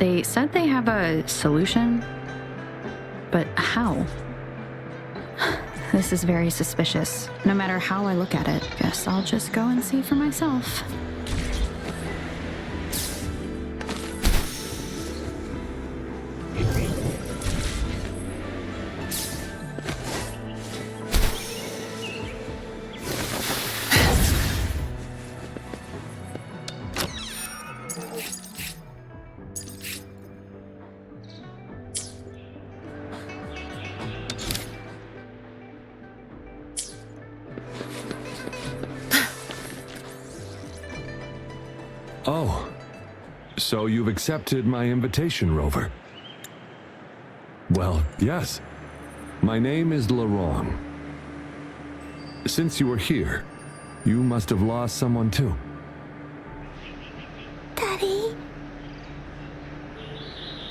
They said they have a solution, but how? This is very suspicious. No matter how I look at it, guess I'll just go and see for myself. Oh, so you've accepted my invitation, Rover? Well, yes. My name is Laurent. Since you were here, you must have lost someone too. Daddy?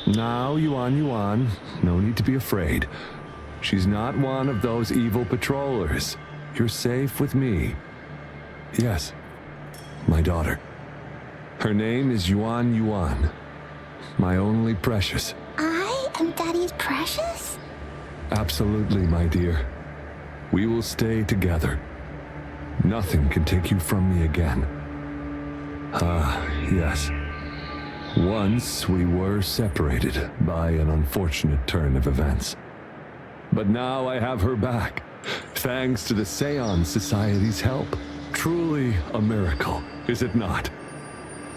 Now, Yuan, no need to be afraid. She's not one of those evil patrollers. You're safe with me. Yes, my daughter. Her name is Yuan, my only precious. I am Daddy's precious? Absolutely, my dear. We will stay together. Nothing can take you from me again. Ah, yes. Once we were separated by an unfortunate turn of events. But now I have her back, thanks to the Seance Society's help. Truly a miracle, is it not?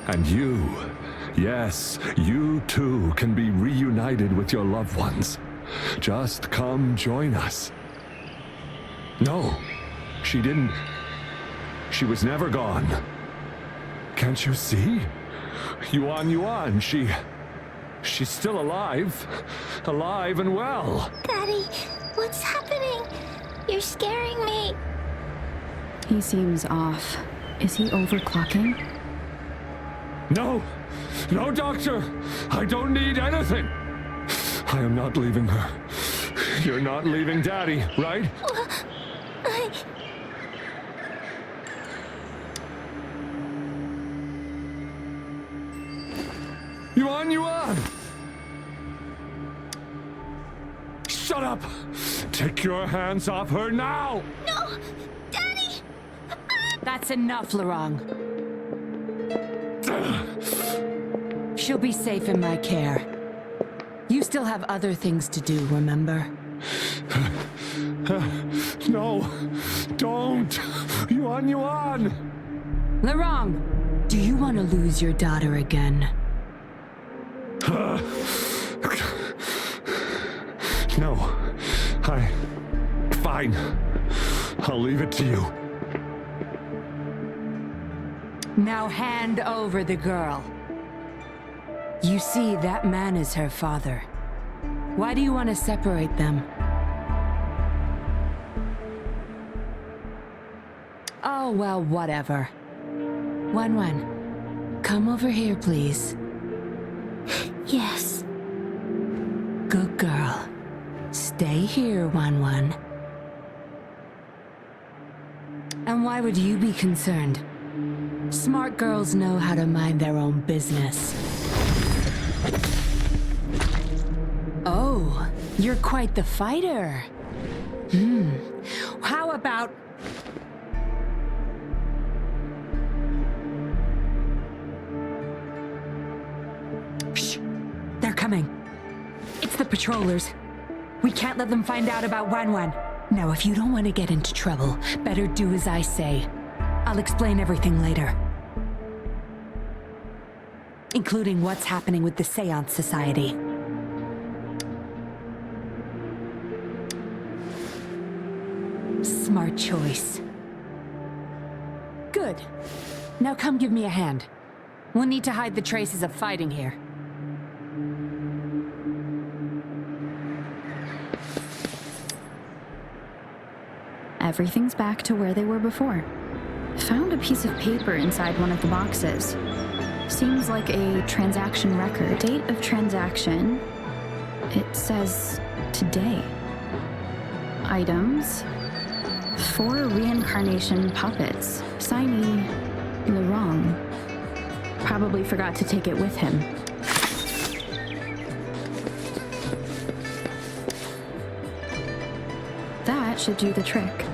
And you, yes, you too can be reunited with your loved ones. Just come join us. No, she didn't. She was never gone. Can't you see? Yuan, she's still alive. Alive and well. Daddy, what's happening? You're scaring me. He seems off. Is he overclocking? No, doctor. I don't need anything. I am not leaving her. You're not leaving Daddy, right? Yuan! Shut up! Take your hands off her now! No! Daddy! That's enough, Laurent. She'll be safe in my care. You still have other things to do, remember? No, don't! Yuan! Laurent, do you want to lose your daughter again? No, fine. I'll leave it to you. Now hand over the girl. You see, that man is her father. Why do you want to separate them? Oh, well, whatever. Wan, come over here, please. Yes. Good girl. Stay here, Wan. And why would you be concerned? Smart girls know how to mind their own business. Oh, you're quite the fighter. How about... Shh! They're coming. It's the patrollers. We can't let them find out about Wan. Now, if you don't want to get into trouble, better do as I say. I'll explain everything later. Including what's happening with the Seance Society. Smart choice. Good. Now come give me a hand. We'll need to hide the traces of fighting here. Everything's back to where they were before. Found a piece of paper inside one of the boxes. Seems like a transaction record. Date of transaction. It says today. Items. 4 reincarnation puppets. Signee Laurent. Probably forgot to take it with him. should do the trick.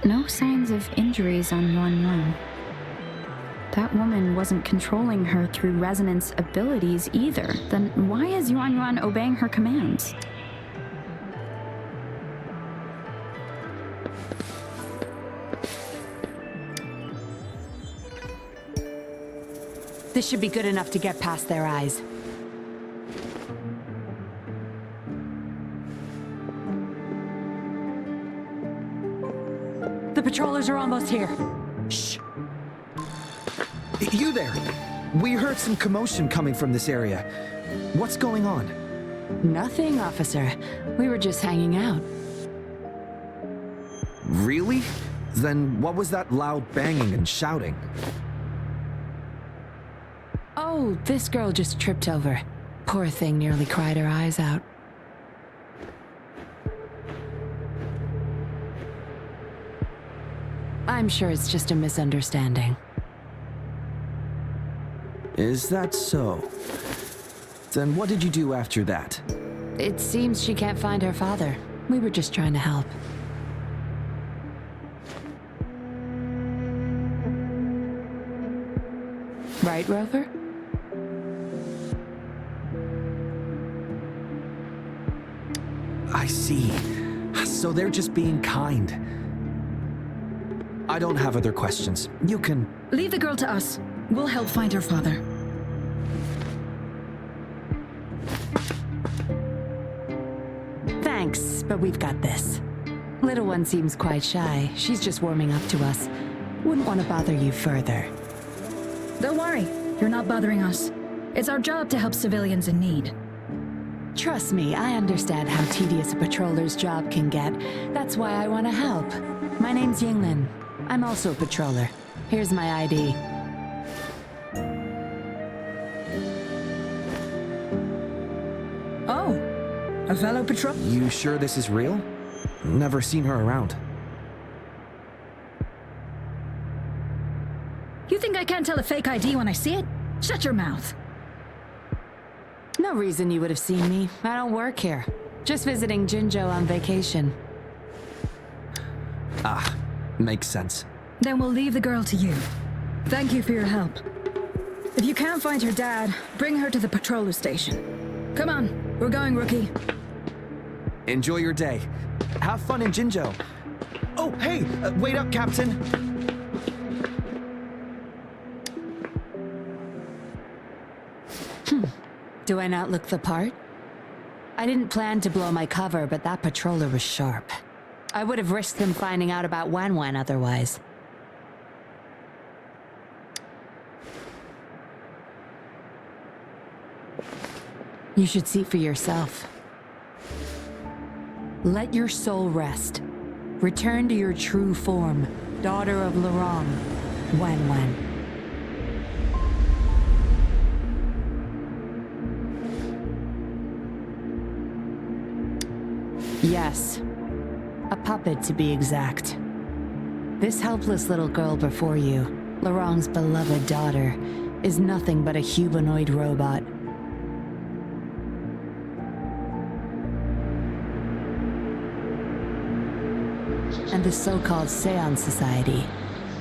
No signs of injuries on Yuan. That woman wasn't controlling her through resonance abilities either. Then why is Yuan obeying her commands? This should be good enough to get past their eyes. The patrollers are almost here. Shh. You there! We heard some commotion coming from this area. What's going on? Nothing, officer. We were just hanging out. Really? Then what was that loud banging and shouting? Oh, this girl just tripped over. Poor thing nearly cried her eyes out. I'm sure it's just a misunderstanding. Is that so? Then what did you do after that? It seems she can't find her father. We were just trying to help. Right, Rover? I see. So they're just being kind. I don't have other questions. You can... Leave the girl to us. We'll help find her father. Thanks, but we've got this. Little one seems quite shy. She's just warming up to us. Wouldn't want to bother you further. Don't worry. You're not bothering us. It's our job to help civilians in need. Trust me, I understand how tedious a patroller's job can get. That's why I want to help. My name's Yinlin. I'm also a patroller. Here's my ID. Oh, a fellow patrol? You sure this is real? Never seen her around. You think I can't tell a fake ID when I see it? Shut your mouth. No reason you would have seen me. I don't work here. Just visiting Jinzhou on vacation. Ah, makes sense. Then we'll leave the girl to you. Thank you for your help. If you can't find her dad, bring her to the patroller station. Come on, we're going, rookie. Enjoy your day. Have fun in Jinzhou. Oh, hey, wait up, Captain. Do I not look the part? I didn't plan to blow my cover, but that patroller was sharp. I would have risked them finding out about Wan otherwise. You should see for yourself. Let your soul rest. Return to your true form, daughter of Lurong, Wan. Yes, a puppet to be exact. This helpless little girl before you, Lurong's beloved daughter, is nothing but a humanoid robot. And the so-called Seance Society,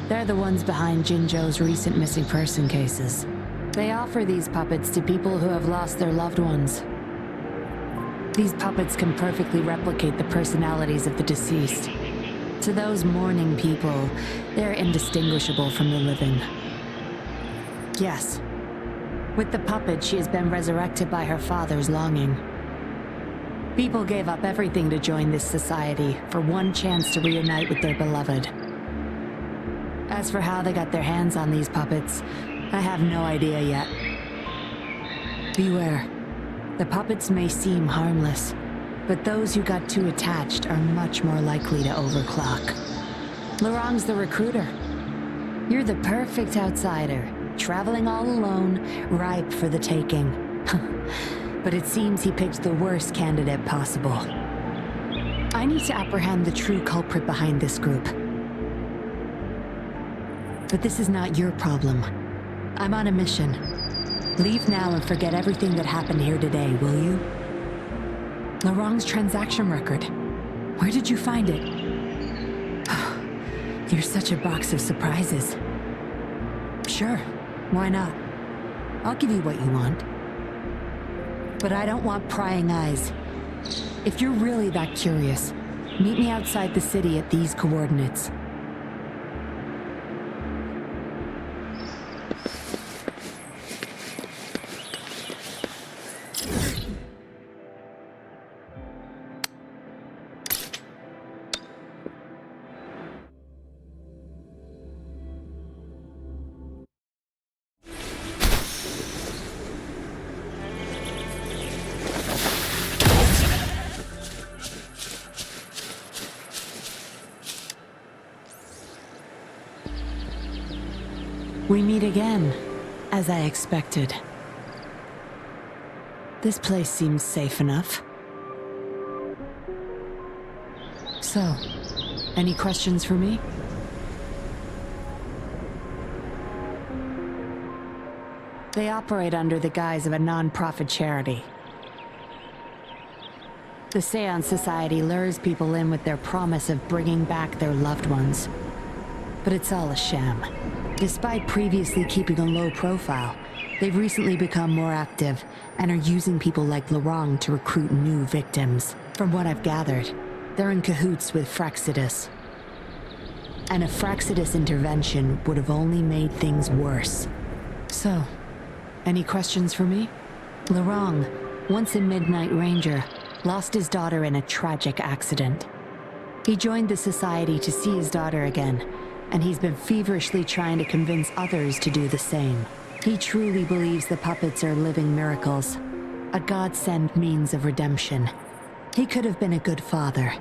they're the ones behind Jinzhou's recent missing person cases. They offer these puppets to people who have lost their loved ones. These puppets can perfectly replicate the personalities of the deceased. To those mourning people, they're indistinguishable from the living. Yes, with the puppet, she has been resurrected by her father's longing. People gave up everything to join this society for one chance to reunite with their beloved. As for how they got their hands on these puppets, I have no idea yet. Beware. The puppets may seem harmless, but those who got too attached are much more likely to overclock. Lurong's the recruiter. You're the perfect outsider, traveling all alone, ripe for the taking. But it seems he picked the worst candidate possible. I need to apprehend the true culprit behind this group. But this is not your problem. I'm on a mission. Leave now and forget everything that happened here today, will you? Laurent's transaction record. Where did you find it? You're such a box of surprises. Sure, why not? I'll give you what you want. But I don't want prying eyes. If you're really that curious, meet me outside the city at these coordinates. We meet again, as I expected. This place seems safe enough. So, any questions for me? They operate under the guise of a non-profit charity. The Seance Society lures people in with their promise of bringing back their loved ones. But it's all a sham. Despite previously keeping a low profile, they've recently become more active and are using people like Laurent to recruit new victims. From what I've gathered, they're in cahoots with Fraxidus. And a Fraxidus intervention would have only made things worse. So, any questions for me? Laurent, once a Midnight Ranger, lost his daughter in a tragic accident. He joined the Society to see his daughter again, and he's been feverishly trying to convince others to do the same. He truly believes the puppets are living miracles, a godsend means of redemption. He could have been a good father,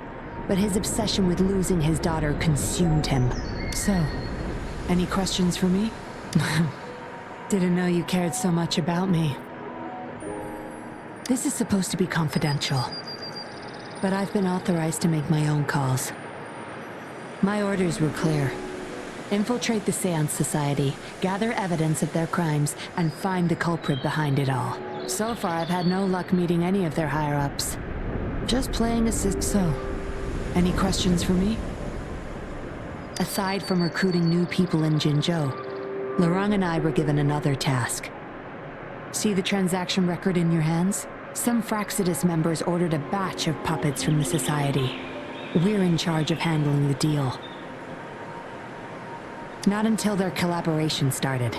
but his obsession with losing his daughter consumed him. So, any questions for me? Didn't know you cared so much about me. This is supposed to be confidential, but I've been authorized to make my own calls. My orders were clear. Infiltrate the Seance Society, gather evidence of their crimes, and find the culprit behind it all. So far, I've had no luck meeting any of their higher-ups. Just playing assist. So, any questions for me? Aside from recruiting new people in Jinzhou, Laurent and I were given another task. See the transaction record in your hands? Some Fraxidus members ordered a batch of puppets from the Society. We're in charge of handling the deal. Not until their collaboration started.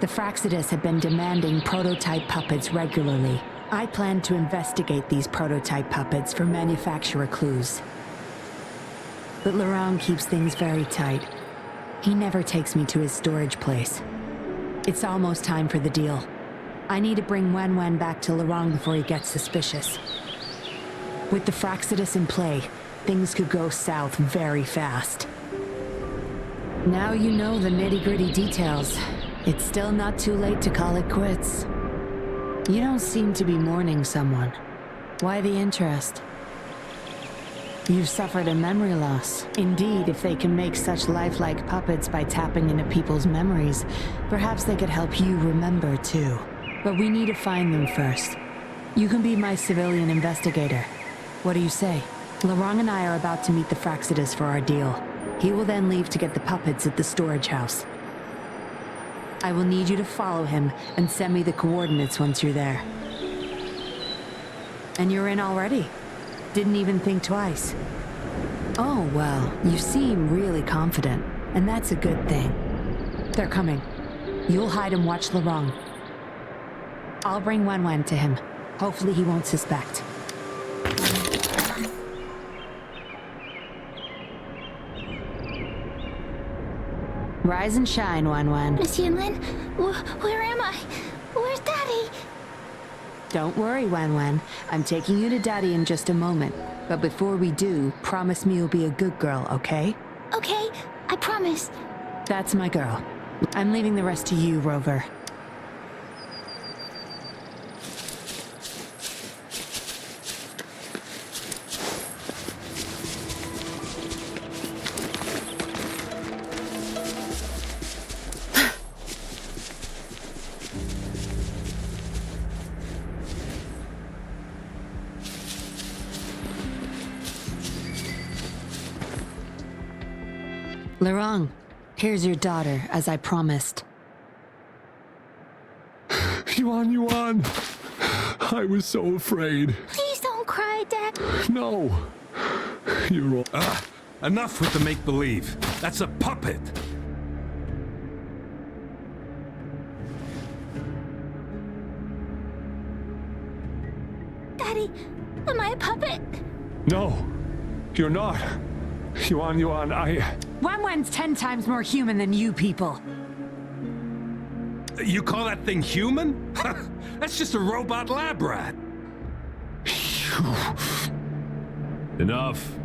The Fraxidus had been demanding prototype puppets regularly. I planned to investigate these prototype puppets for manufacturer clues. But Laurent keeps things very tight. He never takes me to his storage place. It's almost time for the deal. I need to bring Wen back to Laurent before he gets suspicious. With the Fraxidus in play, things could go south very fast. Now you know the nitty-gritty details. It's still not too late to call it quits. You don't seem to be mourning someone. Why the interest? You've suffered a memory loss. Indeed, if they can make such lifelike puppets by tapping into people's memories, perhaps they could help you remember too. But we need to find them first. You can be my civilian investigator. What do you say? Laurent and I are about to meet the Fraxidus for our deal. He will then leave to get the puppets at the storage house. I will need you to follow him and send me the coordinates once you're there. And you're in already? Didn't even think twice. Oh, well, you seem really confident, and that's a good thing. They're coming. You'll hide and watch Laurent. I'll bring Wen to him. Hopefully he won't suspect. Rise and shine, Wen. Miss Yinlin, where am I? Where's Daddy? Don't worry, Wen. I'm taking you to Daddy in just a moment. But before we do, promise me you'll be a good girl, okay? Okay, I promise. That's my girl. I'm leaving the rest to you, Rover. Lorong, here's your daughter, as I promised. Yuan! I was so afraid. Please don't cry, Dad. No. You're all... Enough with the make-believe. That's a puppet. Daddy, am I a puppet? No, you're not. Yuan, Wanwan's 10 times more human than you people. You call that thing human? That's just a robot lab rat. Enough.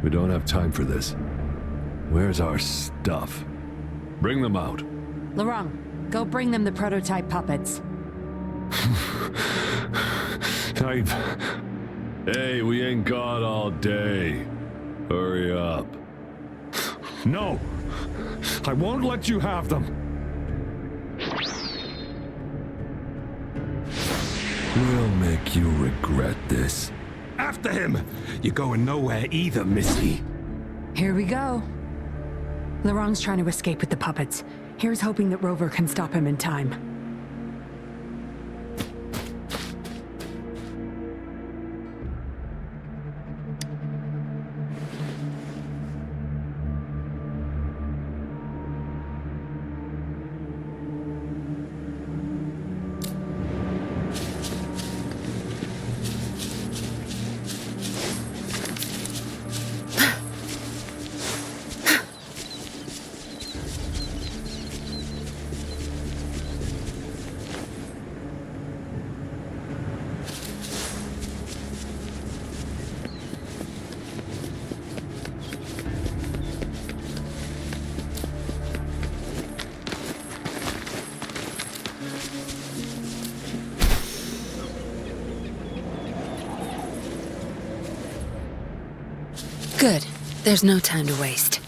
We don't have time for this. Where's our stuff? Bring them out. Lorong, go bring them the prototype puppets. Hey, we ain't got all day. Hurry up. No! I won't let you have them! We'll make you regret this. After him! You're going nowhere either, Missy. Here we go. Lorong's trying to escape with the puppets. Here's hoping that Rover can stop him in time. Good. There's no time to waste.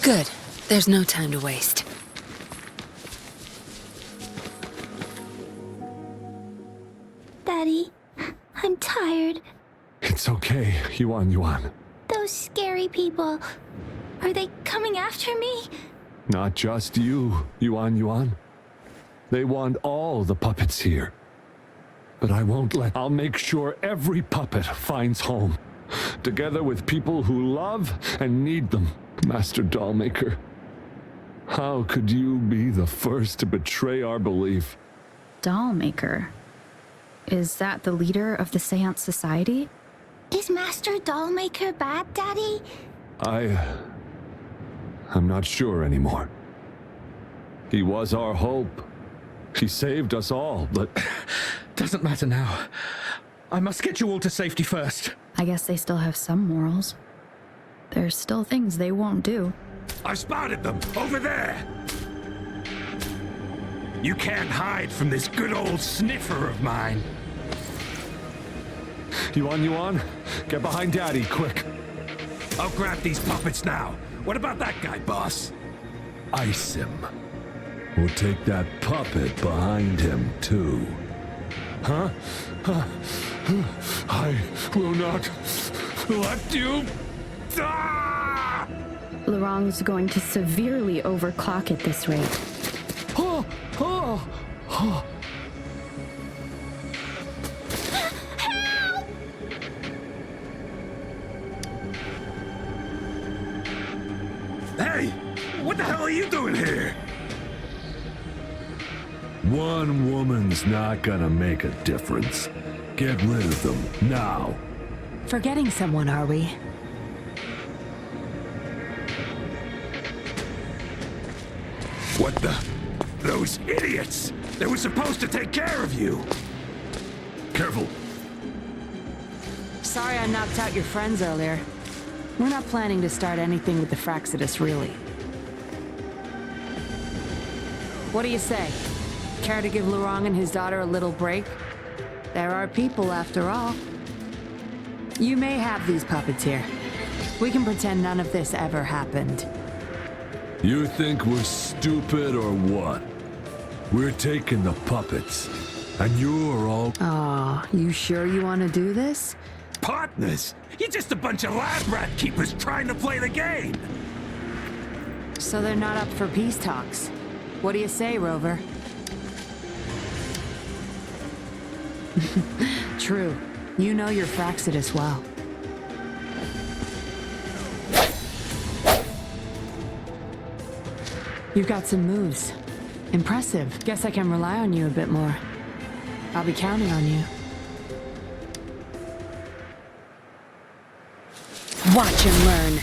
Good. There's no time to waste. Daddy, I'm tired. It's okay, Yuan. Those scary people, are they coming after me? Not just you, Yuan. They want all the puppets here. But I won't let... I'll make sure every puppet finds home. Together with people who love and need them. Master Dollmaker, how could you be the first to betray our belief? Dollmaker? Is that the leader of the Seance Society? Is Master Dollmaker bad, Daddy? I'm not sure anymore. He was our hope. He saved us all, but... Doesn't matter now. I must get you all to safety first. I guess they still have some morals. There's still things they won't do. I spotted them over there. You can't hide from this good old sniffer of mine. Yuan, get behind Daddy, quick. I'll grab these puppets now. What about that guy, boss? Ice him. We'll take that puppet behind him, too. Huh? I will not let you... Ah! Lorong's going to severely overclock at this rate. Hey! What the hell are you doing here? One woman's not gonna make a difference. Get rid of them, now. Forgetting someone, are we? What the? Those idiots! They were supposed to take care of you! Careful. Sorry I knocked out your friends earlier. We're not planning to start anything with the Fraxidus, really. What do you say? Care to give Lurong and his daughter a little break? There are people, after all. You may have these puppets here. We can pretend none of this ever happened. You think we're stupid or what? We're taking the puppets, and you're all... Aw, you sure you want to do this? Partners? You're just a bunch of lab rat keepers trying to play the game. So they're not up for peace talks. What do you say, Rover? True. You know your Fraxidus well. You've got some moves. Impressive. Guess I can rely on you a bit more. I'll be counting on you. Watch and learn.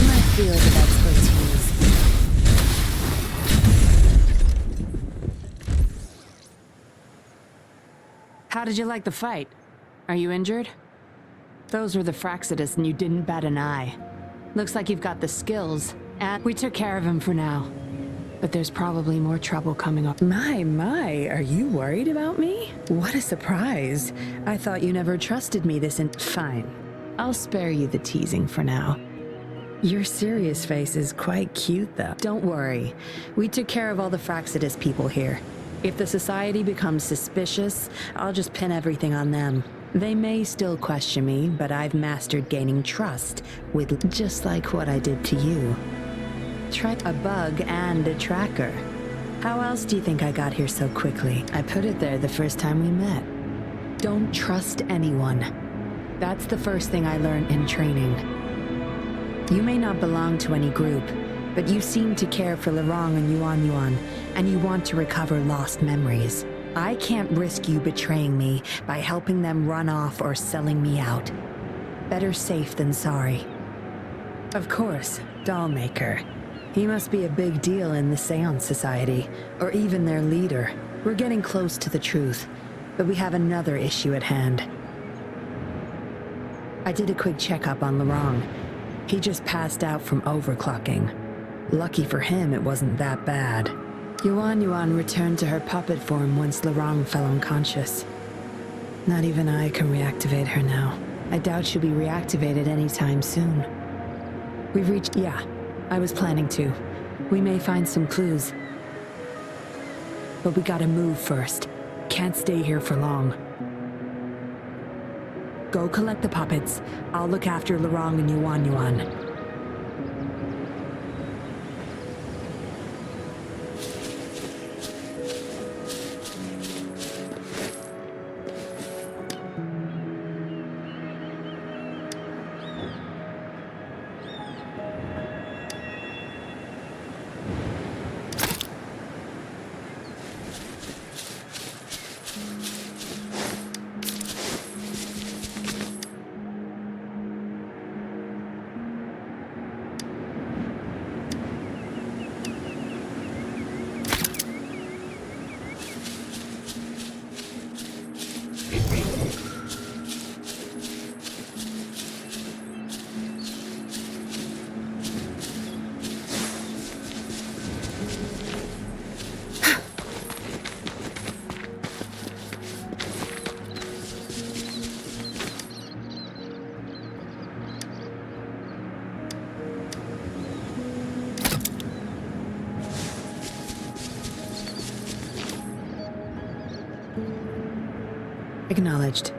My field of expertise. How did you like the fight? Are you injured? Those were the Fraxidus and you didn't bat an eye. Looks like you've got the skills, and we took care of him for now. But there's probably more trouble coming up. My, are you worried about me? What a surprise. I thought you never trusted me Fine. I'll spare you the teasing for now. Your serious face is quite cute, though. Don't worry. We took care of all the Fraxidus people here. If the society becomes suspicious, I'll just pin everything on them. They may still question me, but I've mastered gaining trust with just like what I did to you. Try a bug and a tracker. How else do you think I got here so quickly? I put it there the first time we met. Don't trust anyone. That's the first thing I learned in training. You may not belong to any group, but you seem to care for Lurong and Yuan, and you want to recover lost memories. I can't risk you betraying me by helping them run off or selling me out. Better safe than sorry. Of course, Dollmaker. He must be a big deal in the Seance Society, or even their leader. We're getting close to the truth, but we have another issue at hand. I did a quick checkup on Lurong. He just passed out from overclocking. Lucky for him, it wasn't that bad. Yuan returned to her puppet form once Lurong fell unconscious. Not even I can reactivate her now. I doubt she'll be reactivated anytime soon. We've reached... Yeah, I was planning to. We may find some clues. But we gotta move first. Can't stay here for long. Go collect the puppets. I'll look after Lurong and Yuan. Acknowledged.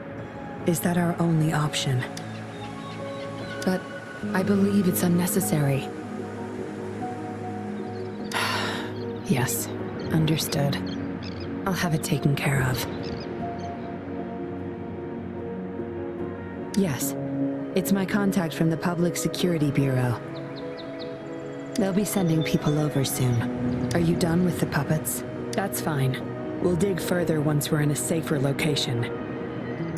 Is that our only option? But I believe it's unnecessary. Yes, understood. I'll have it taken care of. Yes, it's my contact from the Public Security Bureau. They'll be sending people over soon. Are you done with the puppets? That's fine. We'll dig further once we're in a safer location.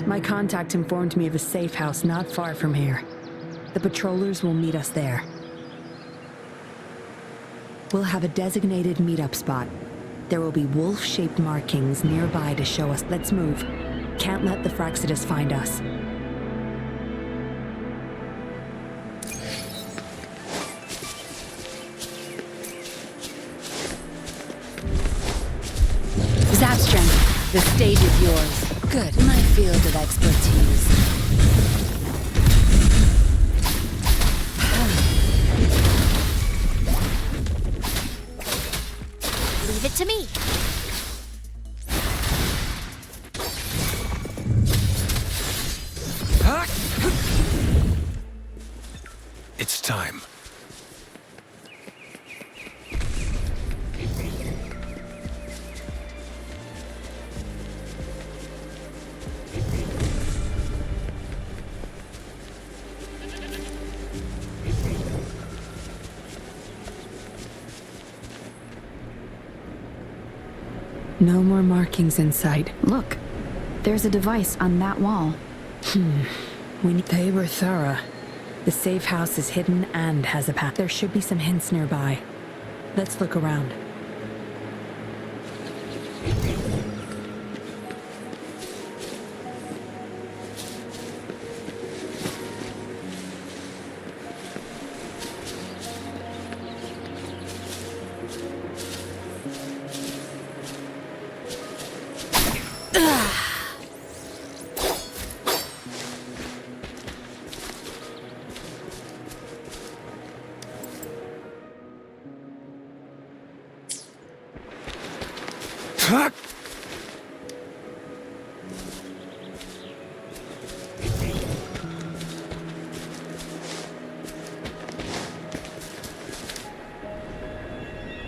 My contact informed me of a safe house not far from here. The patrollers will meet us there. We'll have a designated meetup spot. There will be wolf-shaped markings nearby to show us. Let's move. Can't let the Fraxidus find us. Zapstrand, the stage is yours. Good. My field of expertise. Leave it to me. It's time. No more markings in sight. Look, there's a device on that wall. They were thorough. The safe house is hidden and has a path. There should be some hints nearby. Let's look around.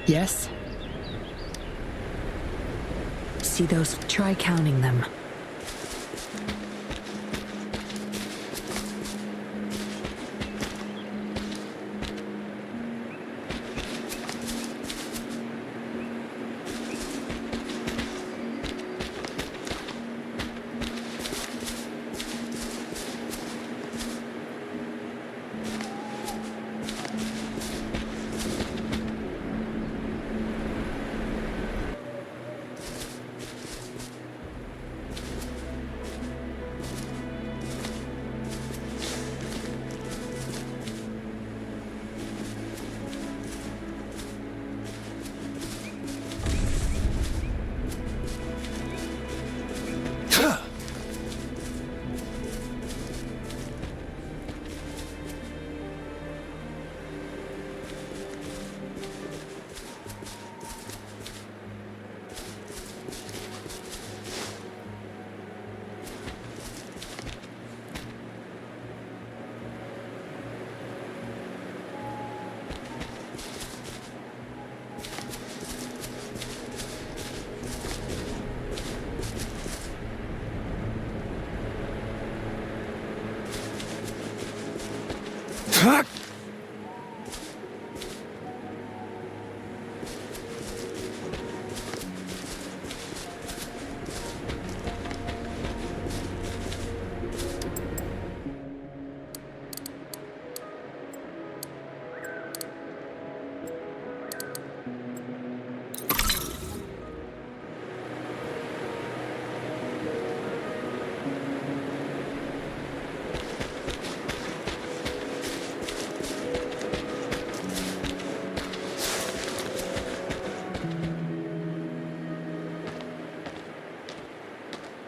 Yes? See those? Try counting them.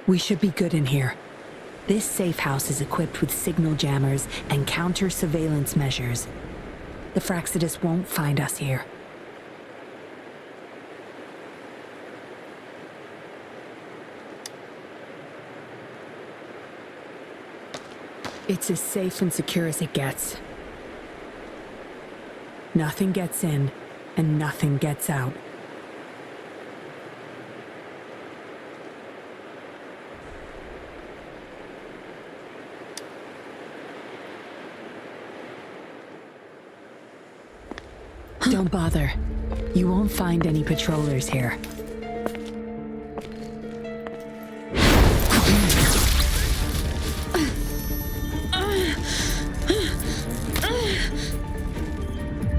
We should be good in here. This safe house is equipped with signal jammers and counter-surveillance measures. The Fraxidus won't find us here. It's as safe and secure as it gets. Nothing gets in, and nothing gets out. Don't bother. You won't find any patrollers here.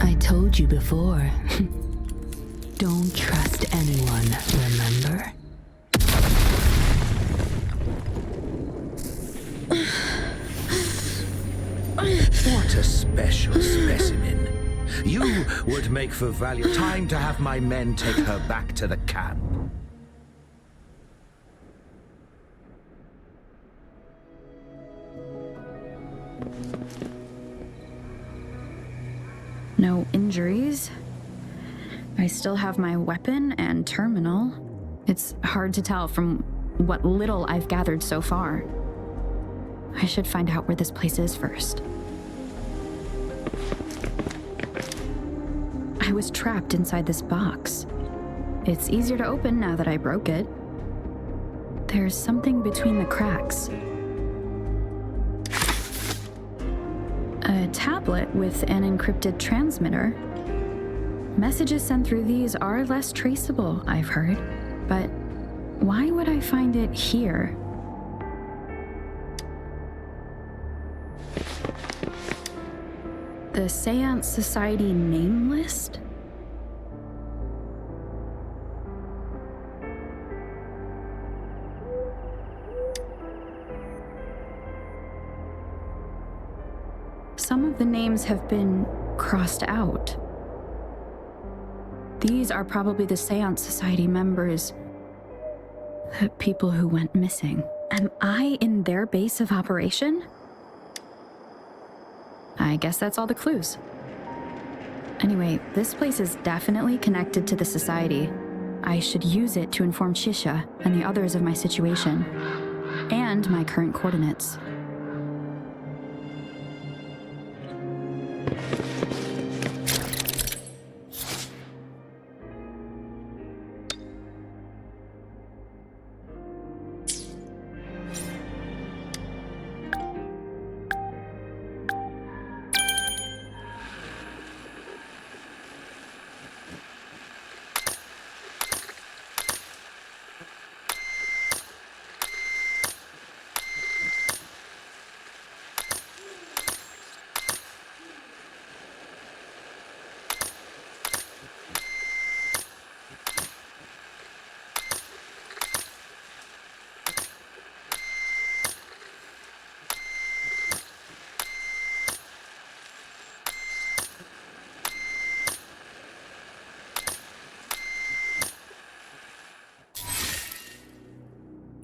I told you before. don't trust anyone, remember? What a special specimen. You would make for valuable. Time to have my men take her back to the camp. No injuries. I still have my weapon and terminal. It's hard to tell from what little I've gathered so far. I should find out where this place is first. I was trapped inside this box. It's easier to open now that I broke it. There's something between the cracks. A tablet with an encrypted transmitter. Messages sent through these are less traceable, I've heard. But why would I find it here? The Seance Society name list? Some of the names have been crossed out. These are probably the Seance Society members, the people who went missing. Am I in their base of operation? I guess that's all the clues. Anyway, this place is definitely connected to the Society. I should use it to inform Shisha and the others of my situation, and my current coordinates.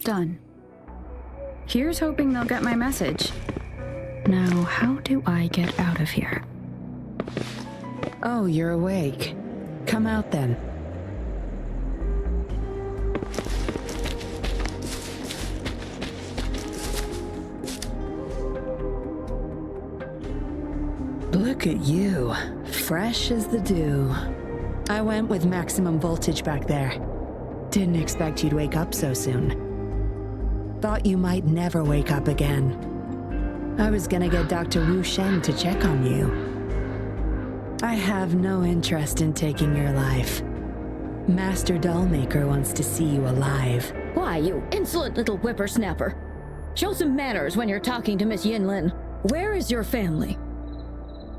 Done. Here's hoping they'll get my message. Now, how do I get out of here? Oh, you're awake. Come out then. Look at you, fresh as the dew. I went with maximum voltage back there. Didn't expect you'd wake up so soon. Thought you might never wake up again. I was gonna get Dr. Wu Sheng to check on you. I have no interest in taking your life. Master Dollmaker wants to see you alive. Why, you insolent little whippersnapper. Show some manners when you're talking to Miss Yinlin. Where is your family?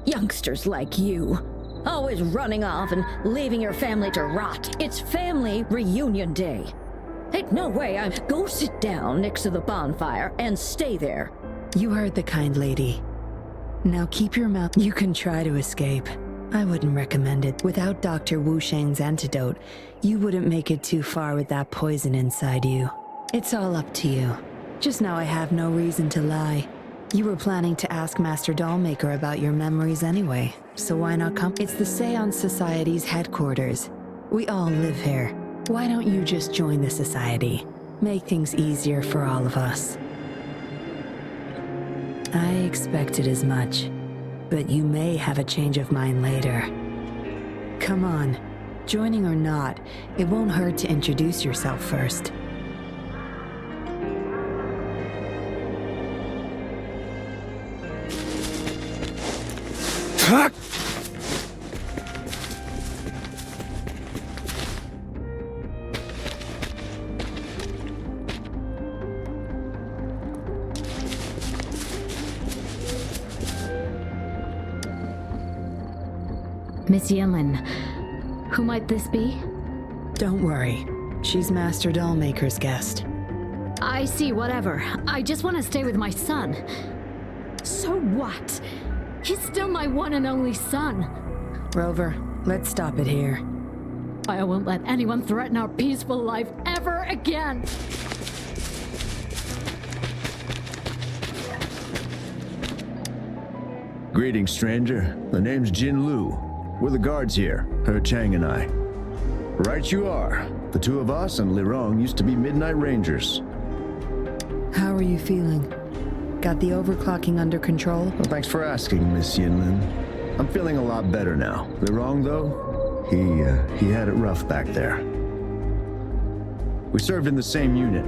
Youngsters like you, always running off and leaving your family to rot. It's family reunion day. Ain't no way I'm... Go sit down next to the bonfire and stay there. You heard the kind lady. Now keep your mouth... You can try to escape. I wouldn't recommend it. Without Dr. Wu Sheng's antidote, you wouldn't make it too far with that poison inside you. It's all up to you. Just now I have no reason to lie. You were planning to ask Master Dollmaker about your memories anyway, so why not come? It's the Seance Society's headquarters. We all live here. Why don't you just join the Society? Make things easier for all of us. I expected as much, but you may have a change of mind later. Come on, joining or not, it won't hurt to introduce yourself first. Miss Yinlin, who might this be? Don't worry. She's Master Dollmaker's guest. I see, whatever. I just want to stay with my son. So what? He's still my one and only son. Rover, let's stop it here. I won't let anyone threaten our peaceful life ever again. Greetings, stranger. The name's Yinlin. We're the guards here, He Chang and I. Right you are. The two of us and Lirong used to be Midnight Rangers. How are you feeling? Got the overclocking under control? Well, thanks for asking, Miss Yinlin. I'm feeling a lot better now. Lirong, though, he had it rough back there. We served in the same unit.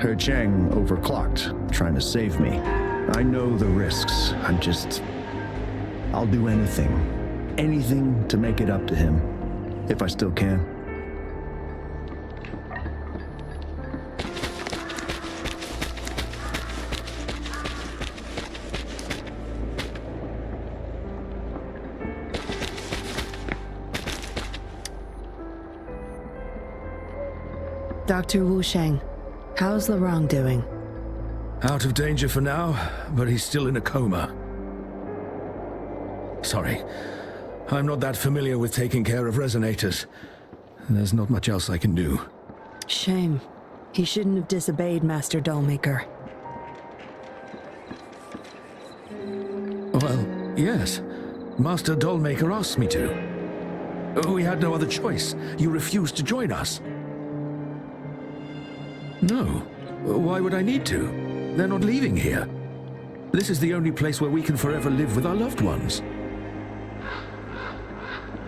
He Chang overclocked, trying to save me. I know the risks. I'll do anything to make it up to him, if I still can. Dr. Wusheng, how's Lirong doing? Out of danger for now, but he's still in a coma. Sorry, I'm not that familiar with taking care of resonators. There's not much else I can do. Shame. He shouldn't have disobeyed Master Dollmaker. Well, yes. Master Dollmaker asked me to. We had no other choice. You refused to join us. No. Why would I need to? They're not leaving here. This is the only place where we can forever live with our loved ones.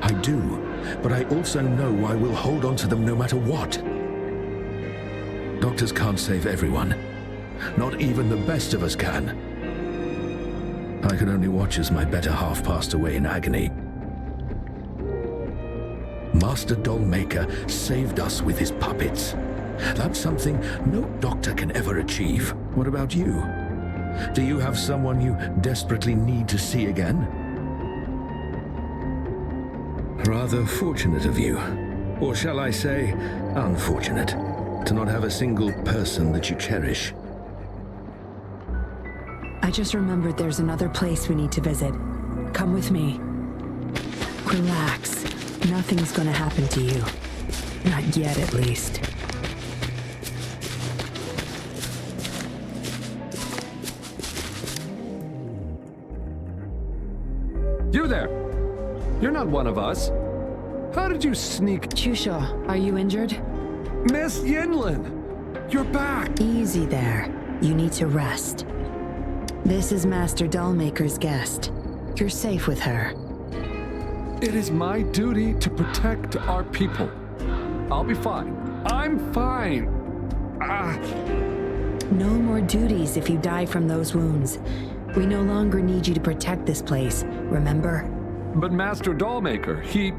I do, but I also know I will hold on to them no matter what. Doctors can't save everyone. Not even the best of us can. I could only watch as my better half passed away in agony. Master Dollmaker saved us with his puppets. That's something no doctor can ever achieve. What about you? Do you have someone you desperately need to see again? Rather fortunate of you. Or shall I say, unfortunate, to not have a single person that you cherish. I just remembered there's another place we need to visit. Come with me. Relax. Nothing's gonna happen to you. Not yet, at least. You there! You're not one of us. How did you sneak? Chusha, are you injured? Miss Yinlin! You're back! Easy there. You need to rest. This is Master Dollmaker's guest. You're safe with her. It is my duty to protect our people. I'll be fine. I'm fine. No more duties if you die from those wounds. We no longer need you to protect this place, remember? But Master Dollmaker, he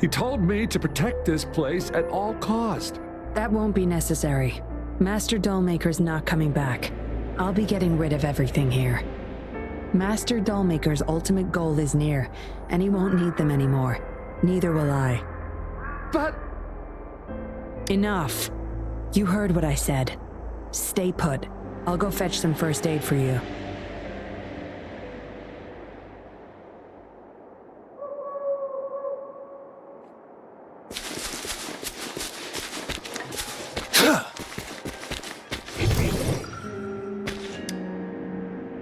told me to protect this place at all cost. That won't be necessary. Master Dollmaker's not coming back. I'll be getting rid of everything here. Master Dollmaker's ultimate goal is near, and he won't need them anymore. Neither will I. But... Enough. You heard what I said. Stay put. I'll go fetch some first aid for you.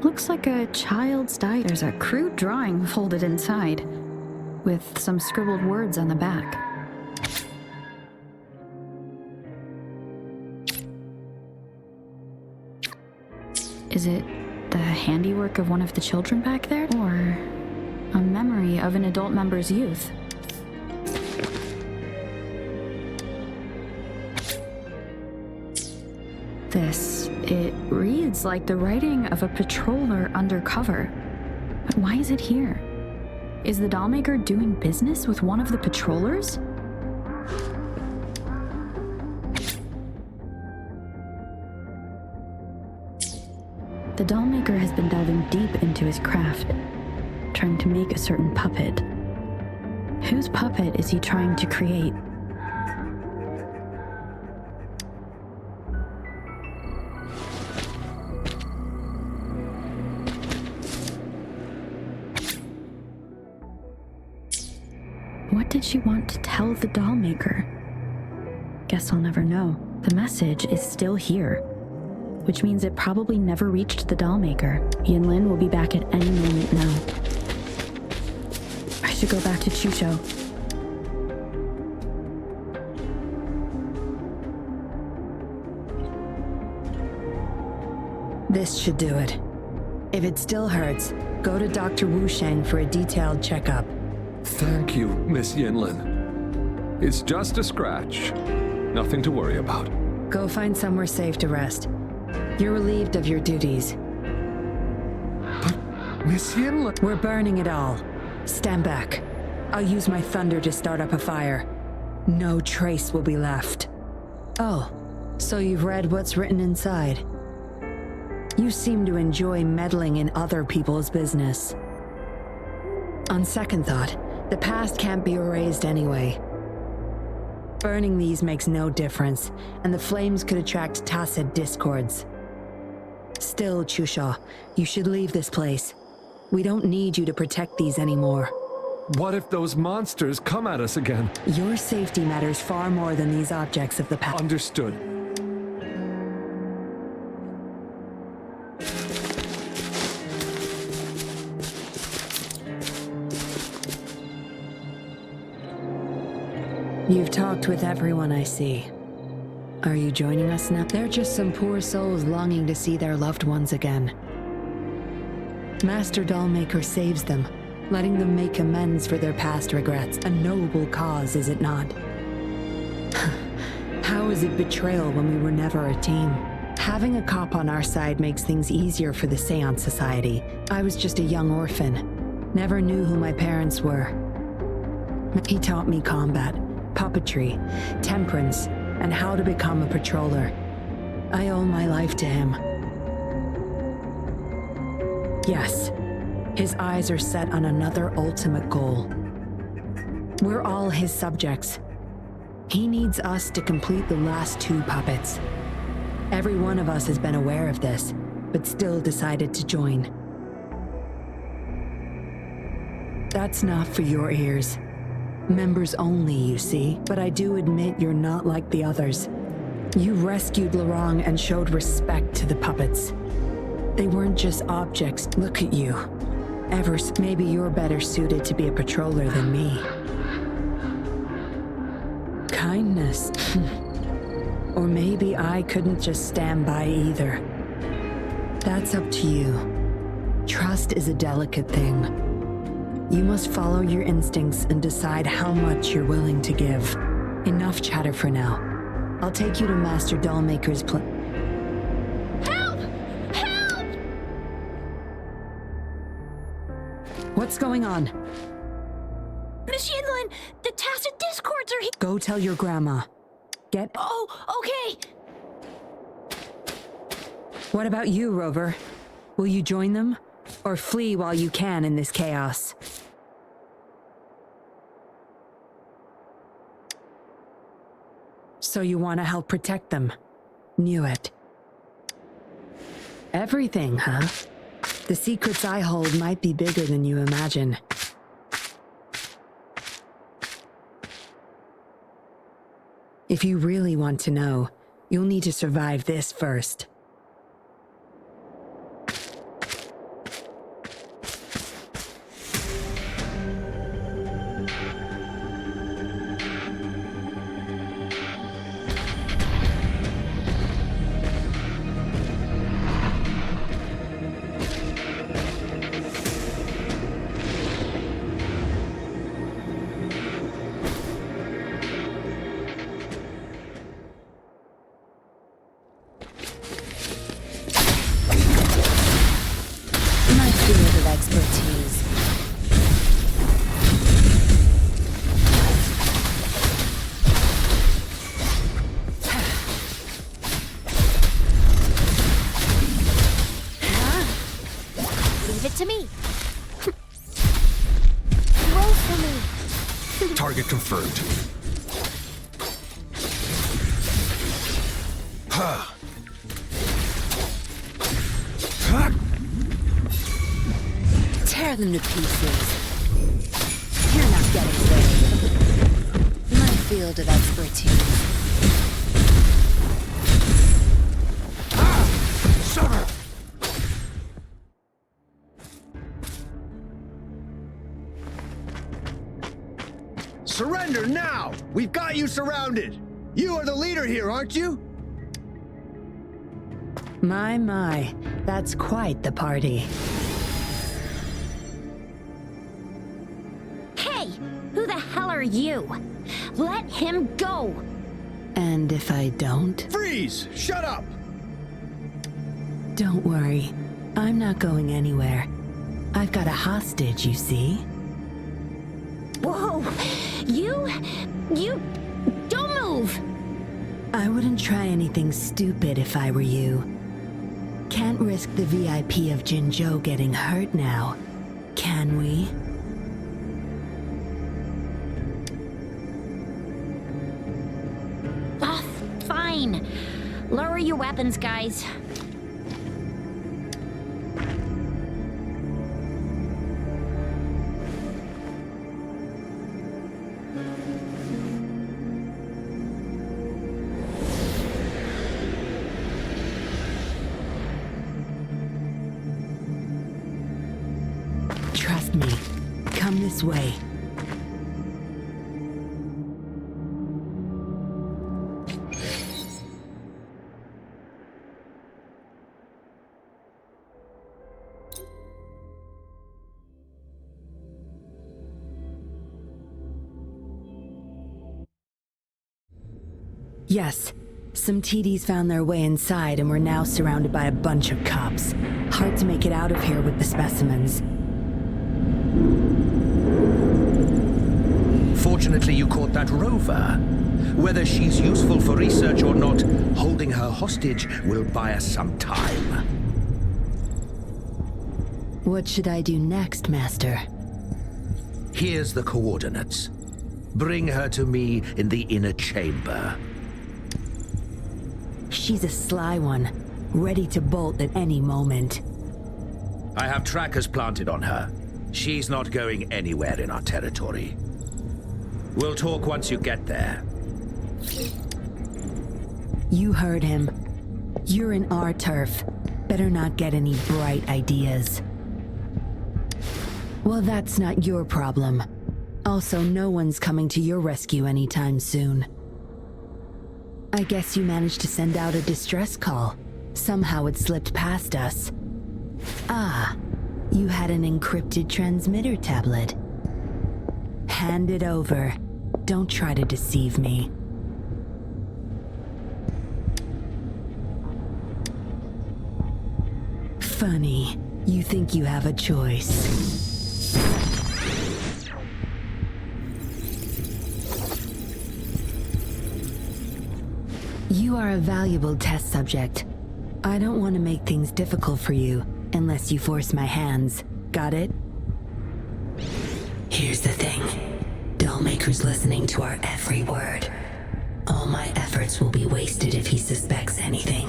Looks like a child's diary. There's a crude drawing folded inside, with some scribbled words on the back. Is it the handiwork of one of the children back there? Or a memory of an adult member's youth? It reads like the writing of a patroller undercover. But why is it here? Is the Dollmaker doing business with one of the patrollers? The Dollmaker has been delving deep into his craft, trying to make a certain puppet. Whose puppet is he trying to create? What did she want to tell the doll maker? Guess I'll never know. The message is still here, which means it probably never reached the doll maker. Yinlin will be back at any moment now. I should go back to Chusho. This should do it. If it still hurts, go to Dr. Wusheng for a detailed checkup. Thank you, Miss Yinlin. It's just a scratch. Nothing to worry about. Go find somewhere safe to rest. You're relieved of your duties. But, Miss Yinlin... We're burning it all. Stand back. I'll use my thunder to start up a fire. No trace will be left. Oh, so you've read what's written inside. You seem to enjoy meddling in other people's business. On second thought, the past can't be erased anyway. Burning these makes no difference, and the flames could attract tacit discords. Still, Chusha, you should leave this place. We don't need you to protect these anymore. What if those monsters come at us again? Your safety matters far more than these objects of the past. Understood. You've talked with everyone I see. Are you joining us now? They're just some poor souls longing to see their loved ones again. Master Dollmaker saves them, letting them make amends for their past regrets. A noble cause, is it not? How is it betrayal when we were never a team? Having a cop on our side makes things easier for the Seance Society. I was just a young orphan. Never knew who my parents were. He taught me combat, puppetry, temperance, and how to become a patroller. I owe my life to him. Yes, his eyes are set on another ultimate goal. We're all his subjects. He needs us to complete the last 2 puppets. Every one of us has been aware of this, but still decided to join. That's not for your ears. Members only, you see, but I do admit you're not like the others. You rescued Lorang and showed respect to the puppets. They weren't just objects. Look at you. Evers, maybe you're better suited to be a patroller than me. Kindness. Or maybe I couldn't just stand by either. That's up to you. Trust is a delicate thing. You must follow your instincts and decide how much you're willing to give. Enough chatter for now. I'll take you to Master Dollmaker's Help! Help! What's going on? Miss Yinlin, the tacit discords are here. Go tell your grandma. Get... Oh, okay. What about you, Rover? Will you join them? Or flee while you can in this chaos? So you want to help protect them? Knew it. Everything, huh? The secrets I hold might be bigger than you imagine. If you really want to know, you'll need to survive this first. To me. Roll for me. Target confirmed. Tear them to pieces. You're not getting away. field of expertise. Summer! Surrender now! We've got you surrounded! You are the leader here, aren't you? My, that's quite the party. Hey, who the hell are you? Let him go! And if I don't? Freeze! Shut up! Don't worry. I'm not going anywhere. I've got a hostage, you see? Whoa! You don't move! I wouldn't try anything stupid if I were you. Can't risk the VIP of Jinzhou getting hurt now, can we? Ah, fine. Lower your weapons, guys. Trust me. Come this way. Yes. Some TDs found their way inside and we're now surrounded by a bunch of cops. Hard to make it out of here with the specimens. Fortunately, you caught that rover. Whether she's useful for research or not, holding her hostage will buy us some time. What should I do next, Master? Here's the coordinates. Bring her to me in the inner chamber. She's a sly one, ready to bolt at any moment. I have trackers planted on her. She's not going anywhere in our territory. We'll talk once you get there. You heard him. You're in our turf. Better not get any bright ideas. Well, that's not your problem. Also, no one's coming to your rescue anytime soon. I guess you managed to send out a distress call. Somehow it slipped past us. Ah, you had an encrypted transmitter tablet. Hand it over. Don't try to deceive me. Funny, you think you have a choice. You are a valuable test subject. I don't want to make things difficult for you, unless you force my hands. Got it? Here's the thing. Dollmaker's listening to our every word. All my efforts will be wasted if he suspects anything.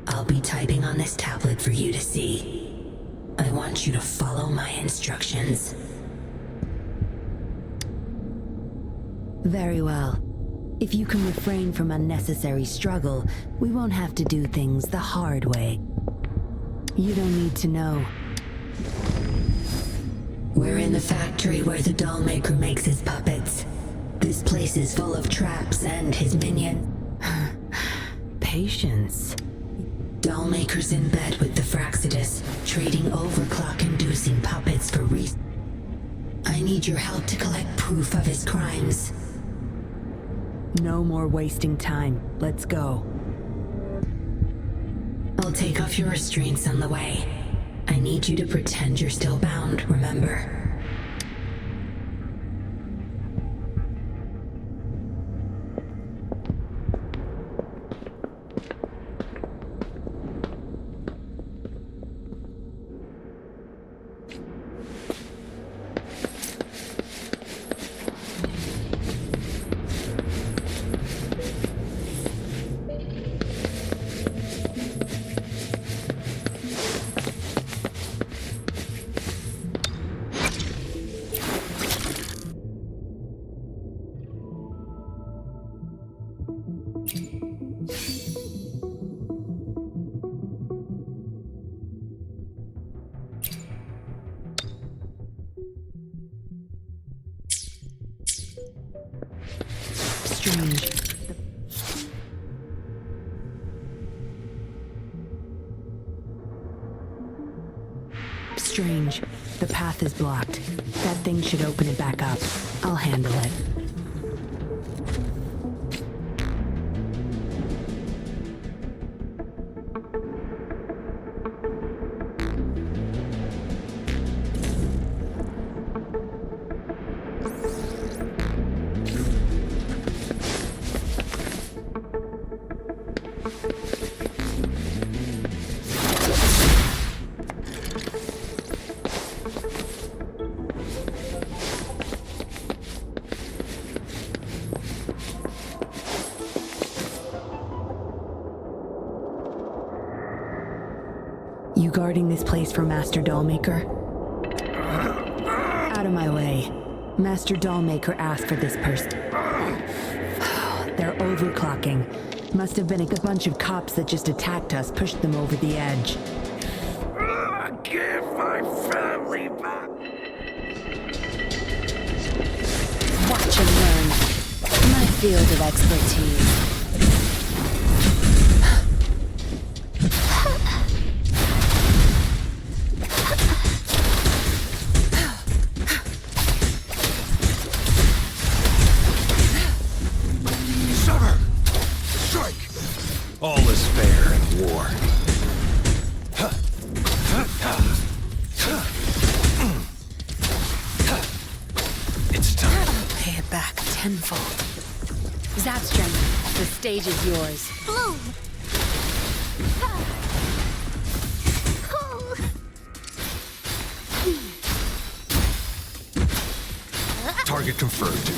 I'll be typing on this tablet for you to see. I want you to follow my instructions. Very well. If you can refrain from unnecessary struggle, we won't have to do things the hard way. You don't need to know. We're in the factory where the dollmaker makes his puppets. This place is full of traps and his minion. Patience. Dollmaker's in bed with the Fraxidus, trading overclock-inducing puppets for I need your help to collect proof of his crimes. No more wasting time. Let's go. I'll take off your restraints on the way. I need you to pretend you're still bound, remember? Strange. Strange. The path is blocked. That thing should open it back up. I'll handle it. You guarding this place for Master Dollmaker? Out of my way. Master Dollmaker asked for this person. They're overclocking. Must have been a bunch of cops that just attacked us, pushed them over the edge. Give my family back. Watch and learn. My field of expertise. All is fair in war. It's time. Pay it back tenfold. Zapstring, the stage is yours. Bloom! Target confirmed.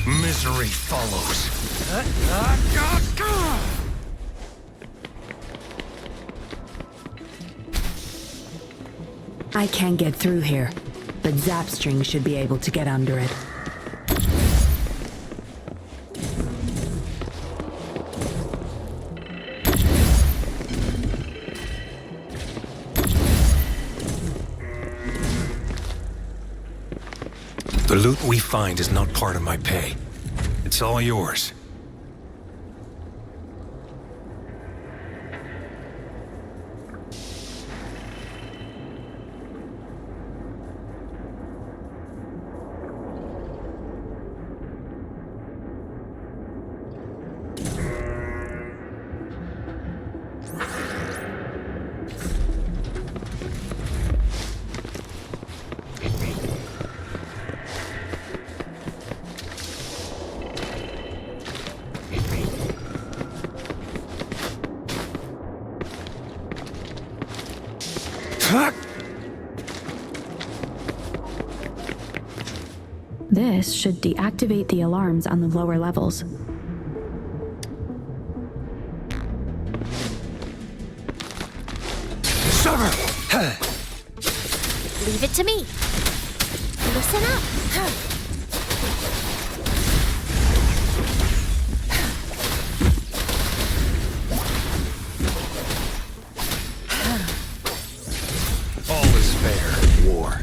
Misery follows. I can't get through here, but Zapstring should be able to get under it. The loot we find is not part of my pay. It's all yours. This should deactivate the alarms on the lower levels. Leave it to me. Listen up. All is fair in war.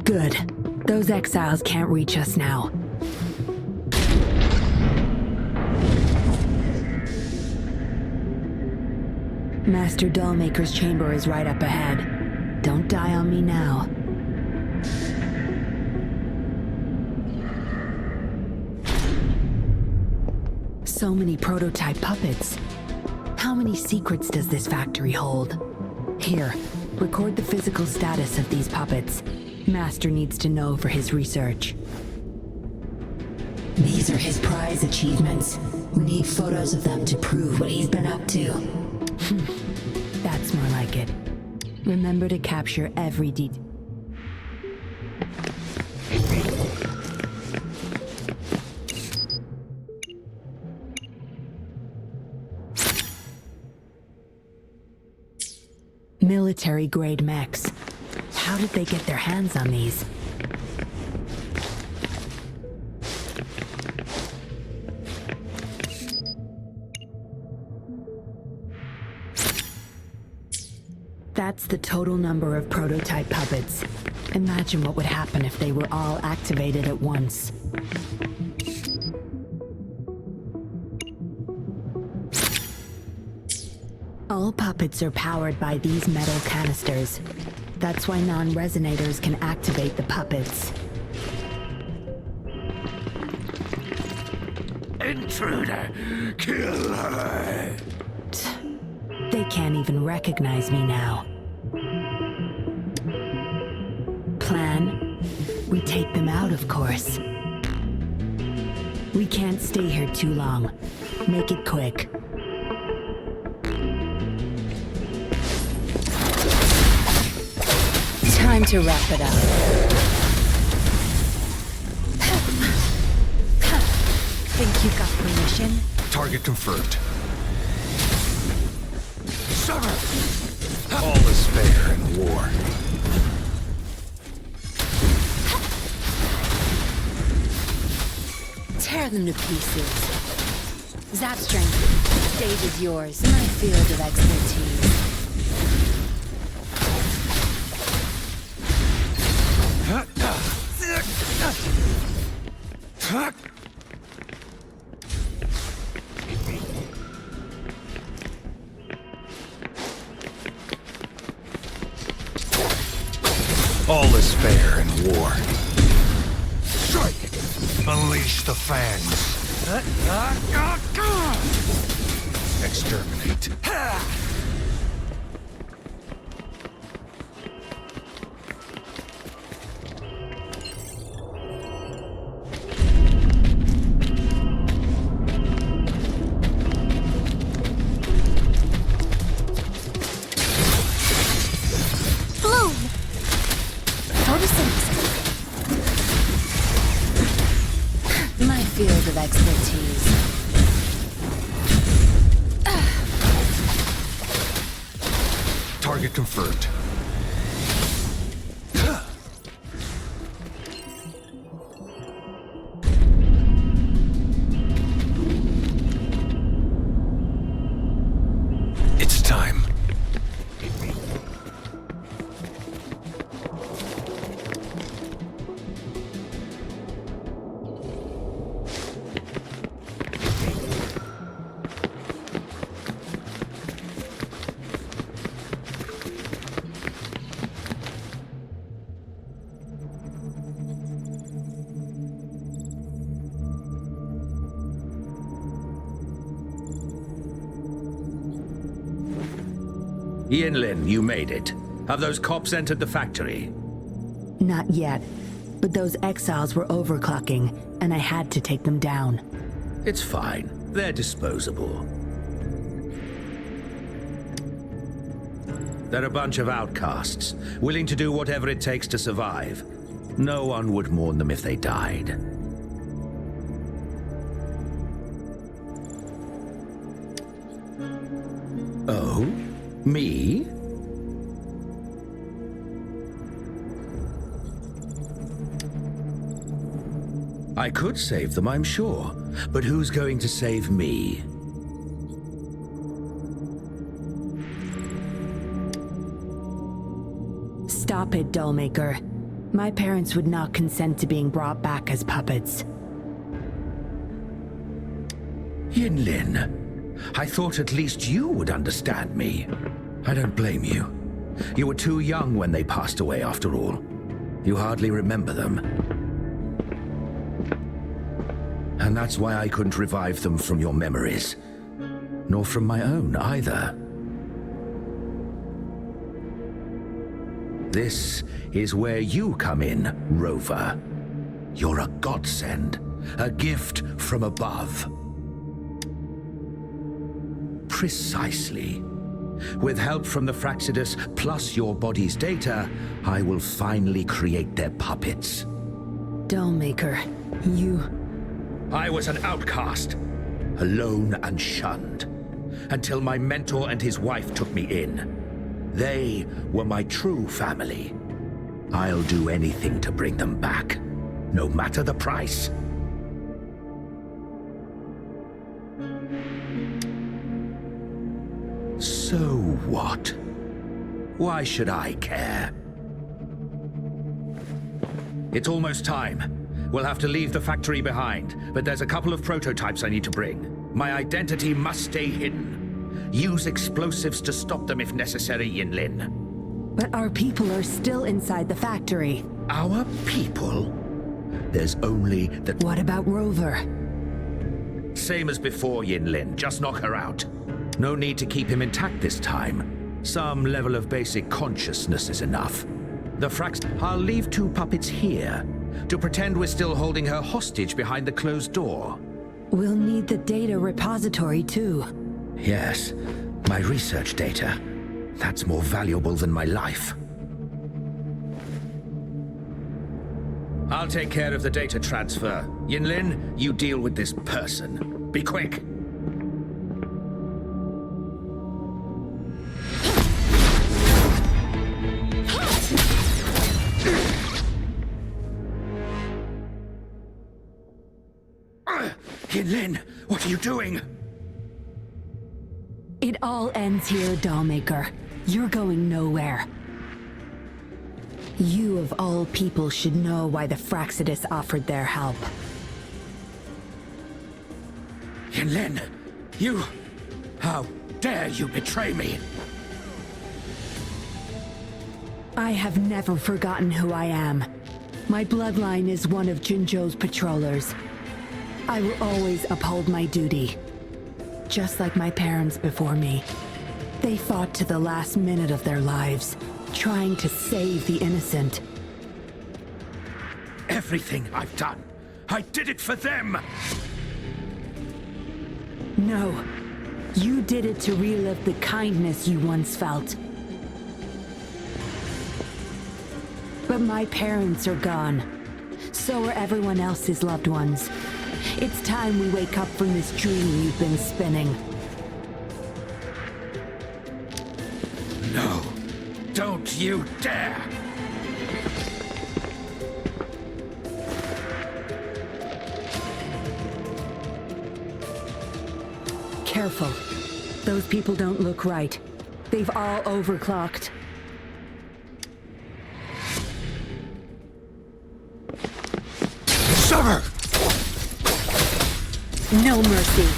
Good. Those exiles can't reach us now. Master Dollmaker's chamber is right up ahead. Don't die on me now. So many prototype puppets. How many secrets does this factory hold? Here, record the physical status of these puppets. Master needs to know for his research. These are his prize achievements. We need photos of them to prove what he's been up to. That's more like it. Remember to capture every detail. Military-grade mechs. How did they get their hands on these? That's the total number of prototype puppets. Imagine what would happen if they were all activated at once. All puppets are powered by these metal canisters. That's why non-resonators can activate the puppets. Intruder! Kill her! They can't even recognize me now. Plan? We take them out, of course. We can't stay here too long. Make it quick. Time to wrap it up. Think you got permission? Target confirmed. Sever! All is fair in war. Tear them to pieces. Zap strength. Stage is yours. My field of expertise. All is fair in war. Strike! Unleash the fangs. Exterminate. Field of expertise. Target confirmed. It's time. Yinlin, you made it. Have those cops entered the factory? Not yet, but those exiles were overclocking, and I had to take them down. It's fine. They're disposable. They're a bunch of outcasts, willing to do whatever it takes to survive. No one would mourn them if they died. Oh? Me? I could save them, I'm sure. But who's going to save me? Stop it, Dollmaker. My parents would not consent to being brought back as puppets. Yinlin, I thought at least you would understand me. I don't blame you. You were too young when they passed away, after all. You hardly remember them. And that's why I couldn't revive them from your memories. Nor from my own, either. This is where you come in, Rover. You're a godsend, a gift from above. Precisely. With help from the Fraxidus plus your body's data, I will finally create their puppets. Dollmaker, you... I was an outcast, alone and shunned, until my mentor and his wife took me in. They were my true family. I'll do anything to bring them back, no matter the price. So what? Why should I care? It's almost time. We'll have to leave the factory behind, but there's a couple of prototypes I need to bring. My identity must stay hidden. Use explosives to stop them if necessary, Yinlin. But our people are still inside the factory. Our people? There's only the... What about Rover? Same as before, Yinlin. Just knock her out. No need to keep him intact this time. Some level of basic consciousness is enough. The I'll leave 2 puppets here to pretend we're still holding her hostage behind the closed door. We'll need the data repository too. Yes, my research data. That's more valuable than my life. I'll take care of the data transfer. Yinlin, you deal with this person. Be quick. Yinlin, what are you doing? It all ends here, Dollmaker. You're going nowhere. You of all people should know why the Fraxidus offered their help. Yinlin, you... How dare you betray me? I have never forgotten who I am. My bloodline is one of Jinzhou's patrollers. I will always uphold my duty. Just like my parents before me. They fought to the last minute of their lives, trying to save the innocent. Everything I've done, I did it for them! No. You did it to relive the kindness you once felt. But my parents are gone. So are everyone else's loved ones. It's time we wake up from this dream you've been spinning. No. Don't you dare! Careful. Those people don't look right. They've all overclocked. Summer! No mercy.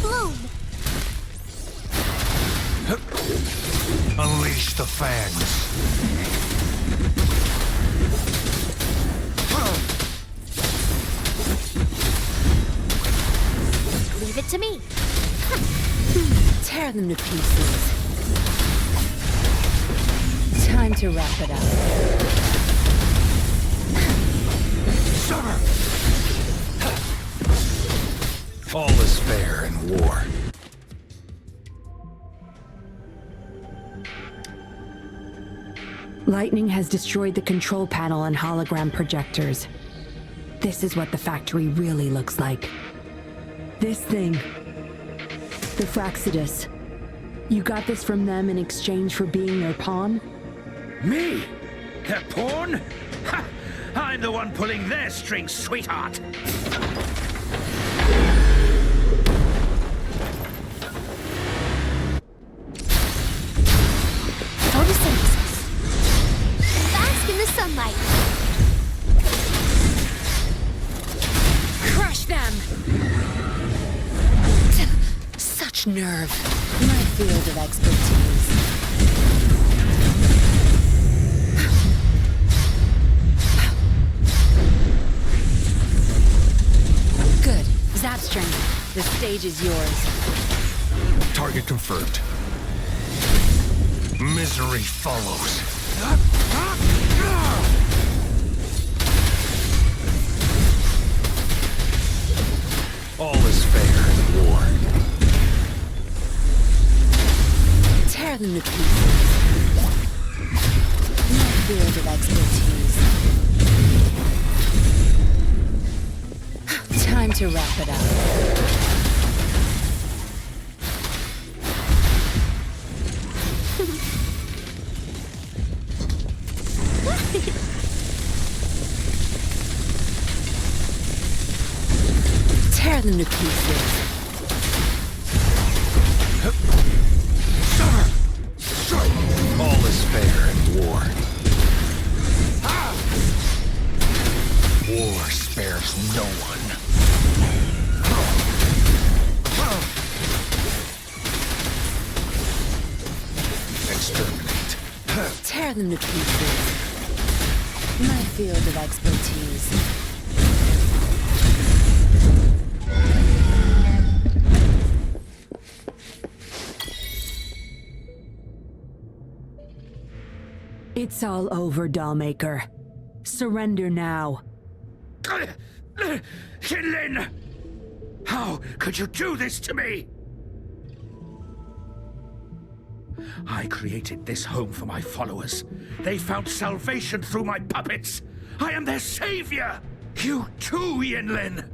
Bloom! Unleash the fangs. Leave it to me. Tear them to pieces. Time to wrap it up. Summer! All is fair in war. Lightning has destroyed the control panel and hologram projectors. This is what the factory really looks like. This thing. The Fraxidus. You got this from them in exchange for being their pawn? Me? Their pawn? Ha! I'm the one pulling their strings, sweetheart! Photosynthesis. Bask in the sunlight. Crush them! Such nerve. My field of expertise. stage is yours. Target confirmed. Misery follows. All is fair in war. Tear them to pieces. My field of expertise. Time to wrap it up. Tear them to pieces. All is fair in war. War spares no one. Exterminate. Tear them to pieces. My field of expertise. It's all over, Dollmaker. Surrender now. Yinlin! How could you do this to me? I created this home for my followers. They found salvation through my puppets. I am their savior! You too, Yinlin!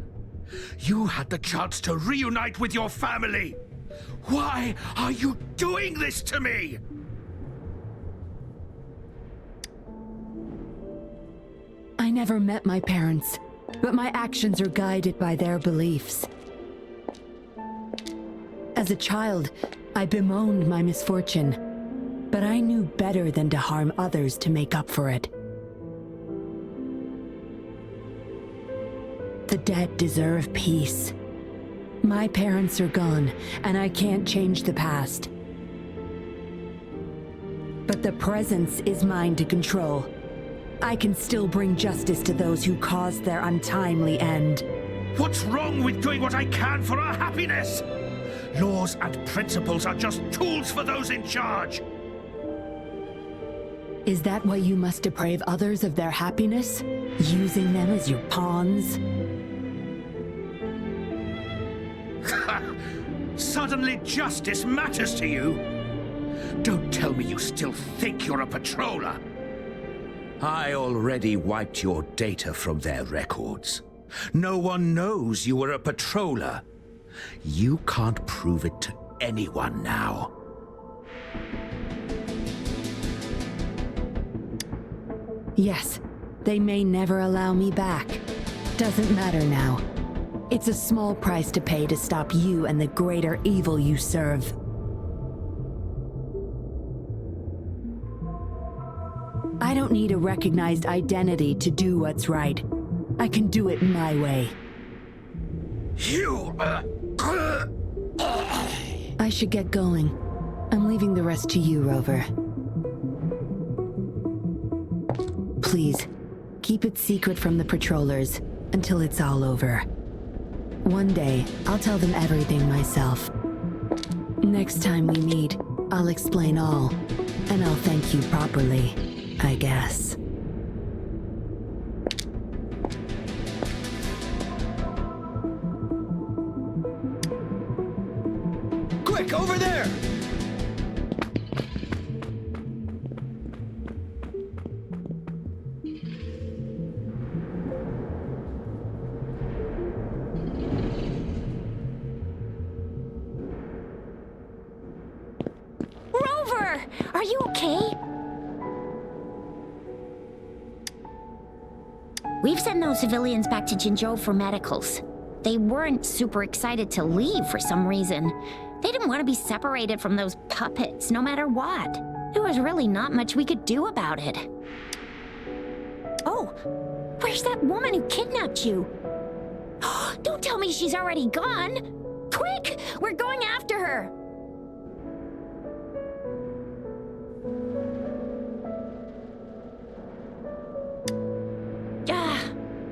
You had the chance to reunite with your family. Why are you doing this to me? I never met my parents, but my actions are guided by their beliefs. As a child, I bemoaned my misfortune, but I knew better than to harm others to make up for it. The dead deserve peace. My parents are gone, and I can't change the past. But the present is mine to control. I can still bring justice to those who caused their untimely end. What's wrong with doing what I can for our happiness? Laws and principles are just tools for those in charge. Is that why you must deprave others of their happiness? Using them as your pawns? Suddenly justice matters to you? Don't tell me you still think you're a patroller. I already wiped your data from their records. No one knows you were a patroller. You can't prove it to anyone now. Yes, they may never allow me back. Doesn't matter now. It's a small price to pay to stop you and the greater evil you serve. I don't need a recognized identity to do what's right. I can do it my way. I should get going. I'm leaving the rest to you, Rover. Please, keep it secret from the patrollers until it's all over. One day, I'll tell them everything myself. Next time we meet, I'll explain all, and I'll thank you properly, I guess. Quick, over there! Rover! Are you okay? We've sent those civilians back to Jinzhou for medicals. They weren't super excited to leave for some reason. They didn't want to be separated from those puppets, no matter what. There was really not much we could do about it. Oh, where's that woman who kidnapped you? Don't tell me she's already gone! Quick! We're going after her!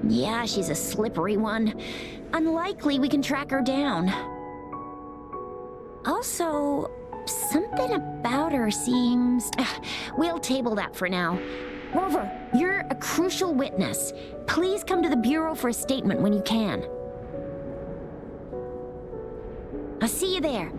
Yeah, she's a slippery one. Unlikely we can track her down. So, something about her seems... We'll table that for now. Rover, you're a crucial witness. Please come to the Bureau for a statement when you can. I'll see you there.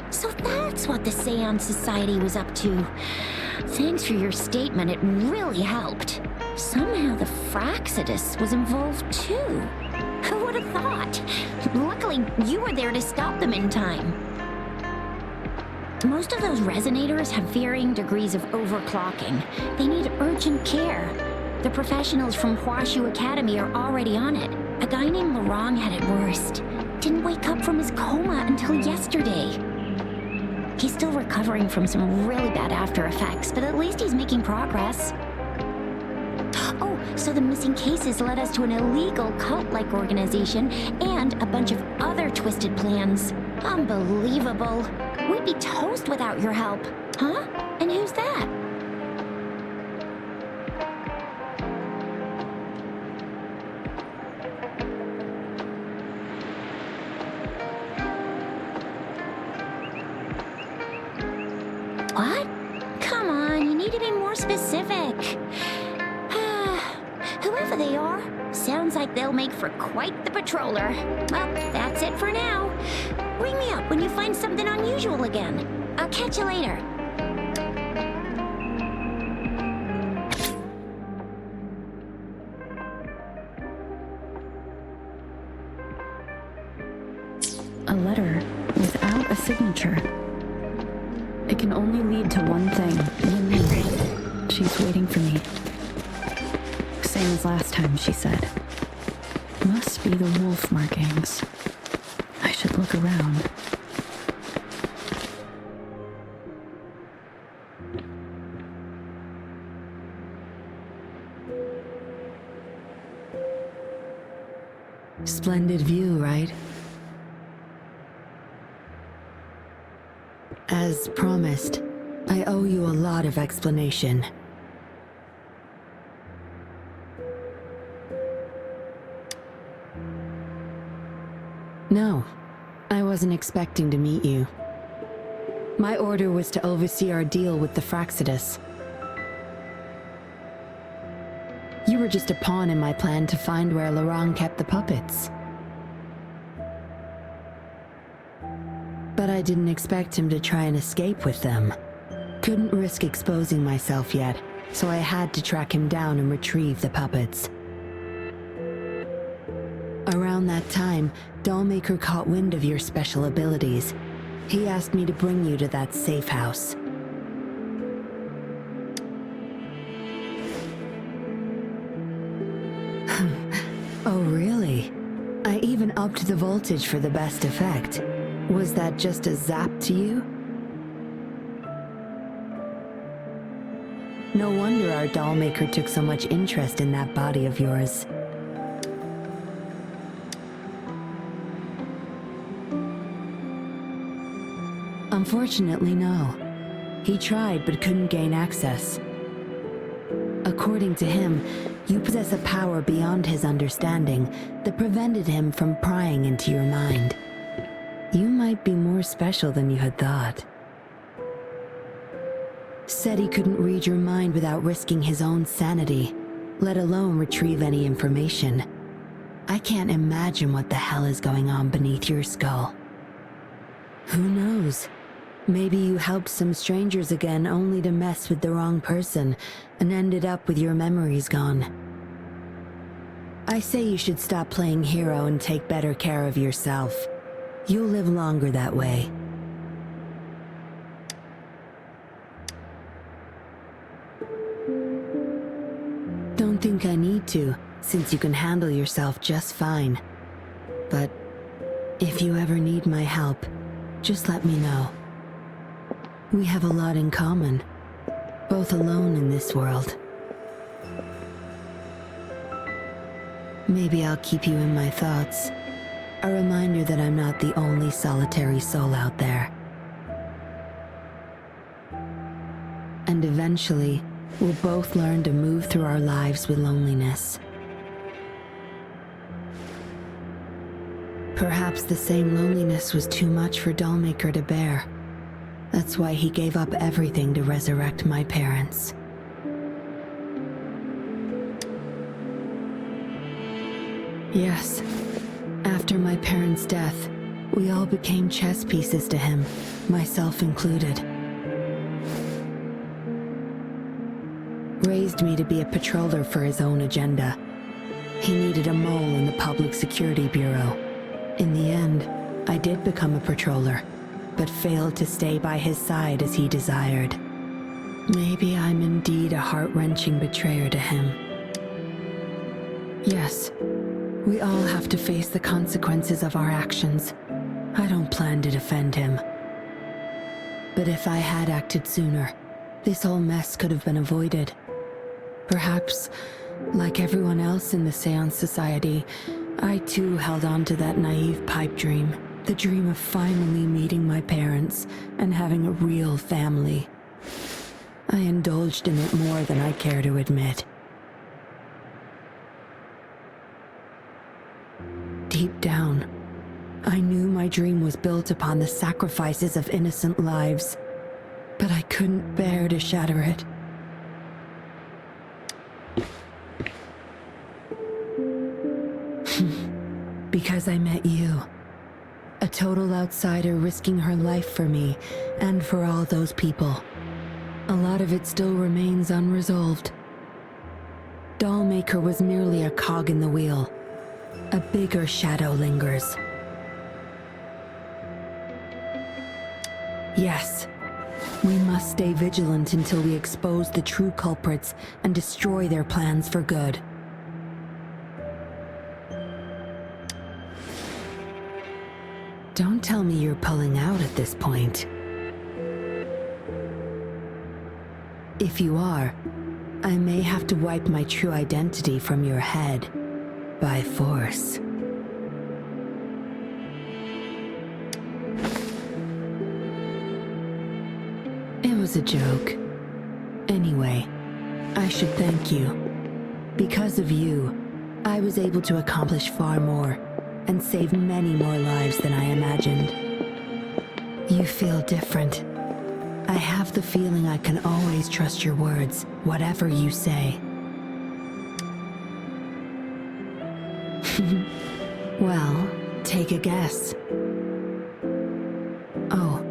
So that's what the Seance Society was up to. Thanks for your statement, it really helped. Somehow the Fraxidus was involved too. Who would have thought? Luckily, you were there to stop them in time. Most of those resonators have varying degrees of overclocking. They need urgent care. The professionals from Huashu Academy are already on it. A guy named Lorong had it worst. Didn't wake up from his coma until yesterday. He's still recovering from some really bad after effects, but at least he's making progress. Oh, so the missing cases led us to an illegal cult-like organization and a bunch of other twisted plans. Unbelievable. We'd be toast without your help. Huh? And who's that? What? Come on, you need to be more specific. Whoever they are, sounds like they'll make for quite the patroller. Well, that's it for now. Ring me up when you find something unusual again. I'll catch you later. A letter without a signature. It can only lead to one thing. Yinlin. She's waiting for me. Same as last time, she said. Must be the wolf markings. I should look around. Splendid view, right? As promised, I owe you a lot of explanation. No, I wasn't expecting to meet you. My order was to oversee our deal with the Fraxidus. You were just a pawn in my plan to find where Lorong kept the puppets. But I didn't expect him to try and escape with them. Couldn't risk exposing myself yet, so I had to track him down and retrieve the puppets. Around that time, Dollmaker caught wind of your special abilities. He asked me to bring you to that safe house. Oh, really? I even upped the voltage for the best effect. Was that just a zap to you? No wonder our dollmaker took so much interest in that body of yours. Unfortunately, no. He tried but couldn't gain access. According to him, you possess a power beyond his understanding that prevented him from prying into your mind. You might be more special than you had thought. Said he couldn't read your mind without risking his own sanity, let alone retrieve any information. I can't imagine what the hell is going on beneath your skull. Who knows? Maybe you helped some strangers again only to mess with the wrong person and ended up with your memories gone. I say you should stop playing hero and take better care of yourself. You'll live longer that way. Don't think think I need to, since you can handle yourself just fine. But if you ever need my help, just let me know. We have a lot in common, both alone in this world. Maybe I'll keep you in my thoughts. A reminder that I'm not the only solitary soul out there. And eventually, we'll both learn to move through our lives with loneliness. Perhaps the same loneliness was too much for Dollmaker to bear. That's why he gave up everything to resurrect my parents. Yes, after my parents' death, we all became chess pieces to him, myself included. Raised me to be a patroller for his own agenda. He needed a mole in the Public Security Bureau. In the end, I did become a patroller, but failed to stay by his side as he desired. Maybe I'm indeed a heart-wrenching betrayer to him. Yes, we all have to face the consequences of our actions. I don't plan to defend him. But if I had acted sooner, this whole mess could have been avoided. Perhaps, like everyone else in the Seance Society, I too held on to that naive pipe dream. The dream of finally meeting my parents and having a real family. I indulged in it more than I care to admit. Deep down, I knew my dream was built upon the sacrifices of innocent lives, but I couldn't bear to shatter it. Because I met you. A total outsider risking her life for me, and for all those people. A lot of it still remains unresolved. Dollmaker was merely a cog in the wheel. A bigger shadow lingers. Yes, we must stay vigilant until we expose the true culprits and destroy their plans for good. Don't tell me you're pulling out at this point. If you are, I may have to wipe my true identity from your head by force. It was a joke. Anyway, I should thank you. Because of you, I was able to accomplish far more and save many more lives than I imagined. You feel different. I have the feeling I can always trust your words, whatever you say. Well, take a guess. Oh,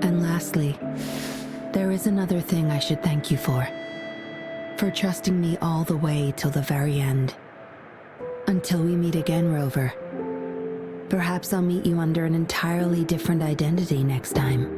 and lastly, there is another thing I should thank you for. For trusting me all the way till the very end. Until we meet again, Rover. Perhaps I'll meet you under an entirely different identity next time.